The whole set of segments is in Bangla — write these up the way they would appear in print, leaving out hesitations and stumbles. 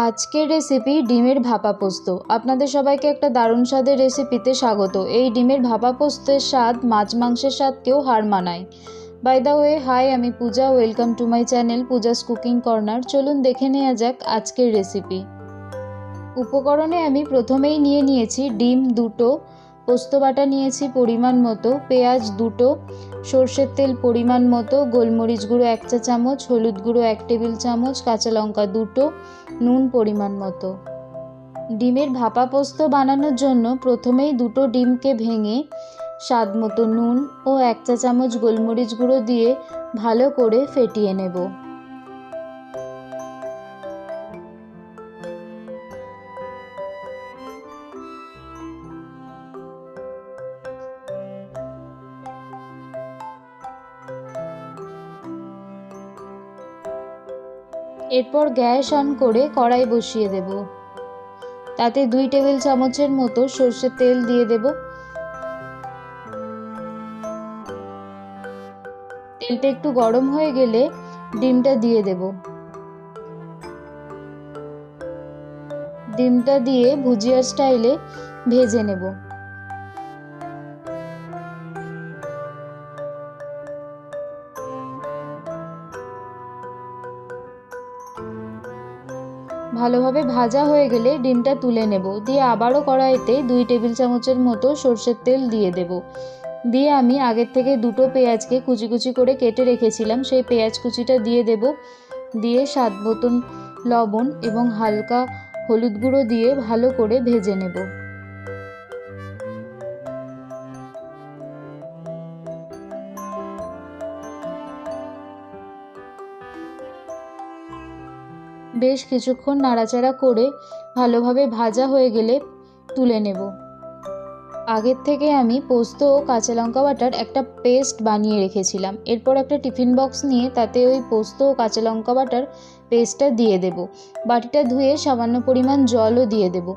আজকের রেসিপি ডিমের ভাপা পোস্ত। আপনাদের সবাইকে একটা দারুণ স্বাদের রেসিপিতে স্বাগত। এই ডিমের ভাপা পোস্তের স্বাদ মাছ মাংসের স্বাদকেও হার মানায়। বাই দ্য ওয়ে, হাই, আমি Puja. Welcome to my channel Puja's cooking corner. চলুন দেখে নেওয়া যাক আজকের রেসিপি। উপকরণে আমি প্রথমেই নিয়েছি ডিম 2টো, পোস্ত বাটা নিয়েছি পরিমাণ মতো, পেঁয়াজ 2টো, সর্ষের তেল পরিমাণ মতো, গোলমরিচ গুঁড়ো 1 চা চামচ, হলুদ গুঁড়ো 1 টেবিল চামচ, কাঁচা লঙ্কা 2টো, নুন পরিমাণ মতো। ডিমের ভাপা পোস্ত বানানোর জন্য প্রথমেই 2টো ডিমকে ভেঙে স্বাদ মতো নুন ও 1 চা চামচ গোলমরিচ গুঁড়ো দিয়ে ভালো করে ফেটিয়ে নেব। এরপর গ্যাস অন করে কড়াই বসিয়ে দেব। তাতে 2 টেবিল চামচের মতো সর্ষের তেল দিয়ে দেব। তেলটা একটু গরম হয়ে গেলে ডিমটা দিয়ে দেব। ডিমটা দিয়ে ভুজিয়া স্টাইলে ভেজে নেব। ভালোভাবে ভাজা হয়ে গেলে ডিমটা তুলে নেব। দিয়ে আবারও কড়াইতে 2 টেবিল চামচের মতো সর্ষের তেল দিয়ে দেব। দিয়ে আমি আগের থেকে 2টো পেঁয়াজকে কুচি কুচি করে কেটে রেখেছিলাম, সেই পেঁয়াজ কুচিটা দিয়ে দেব। দিয়ে স্বাদ মতন লবণ এবং হালকা হলুদ গুঁড়ো দিয়ে ভালো করে ভেজে নেব। বেশ কিছুক্ষণ নাড়াচাড়া করে ভালোভাবে ভাজা হয়ে গেলে তুলে নেব। আগের থেকে আমি পোস্ত ও কাঁচা লঙ্কা বাটার একটা পেস্ট বানিয়ে রেখেছিলাম। এরপর একটা টিফিন বক্স নিয়ে তাতে ওই পোস্ত ও কাঁচা লঙ্কা বাটার পেস্টটা দিয়ে দেব। বাটিটা ধুয়ে সামান্য পরিমাণ জলও দিয়ে দেব।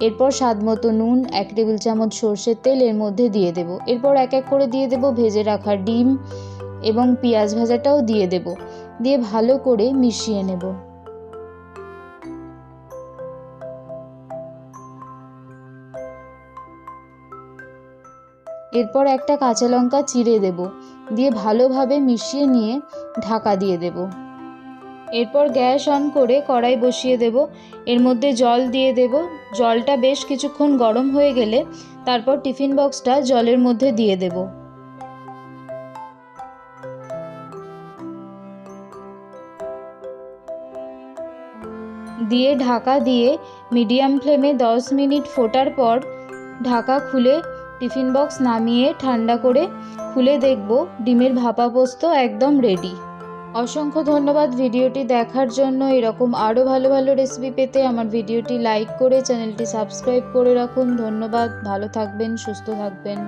এরপর স্বাদ মতো নুন, 1 টেবিল চামচ সর্ষের তেল এর মধ্যে দিয়ে দেব। এরপর এক এক করে দিয়ে দেব ভেজে রাখা ডিম এবং পেঁয়াজ ভাজাটাও দিয়ে দেব। দিয়ে ভালো করে মিশিয়ে নেব। এরপর একটা কাঁচা লঙ্কা চিড়ে দেব। দিয়ে ভালোভাবে মিশিয়ে নিয়ে ঢাকা দিয়ে দেব। এরপর গ্যাস অন করে কড়াই বসিয়ে দেব। এর মধ্যে জল দিয়ে দেব। জলটা বেশ কিছুক্ষণ গরম হয়ে গেলে তারপর টিফিন বক্সটা জলের মধ্যে দিয়ে দেব। দিয়ে ঢাকা দিয়ে মিডিয়াম ফ্লেমে 10 মিনিট ফোটার পর ঢাকা খুলে টিফিন বক্স নামিয়ে ঠান্ডা করে খুলে দেখব ডিমের ভাপা পোস্ত একদম রেডি। অসংখ্য ধন্যবাদ ভিডিওটি দেখার জন্য। এরকম আরও ভালো ভালো রেসিপি পেতে আমার ভিডিওটি লাইক করে চ্যানেলটি সাবস্ক্রাইব করে রাখুন। ধন্যবাদ। ভালো থাকবেন, সুস্থ থাকবেন।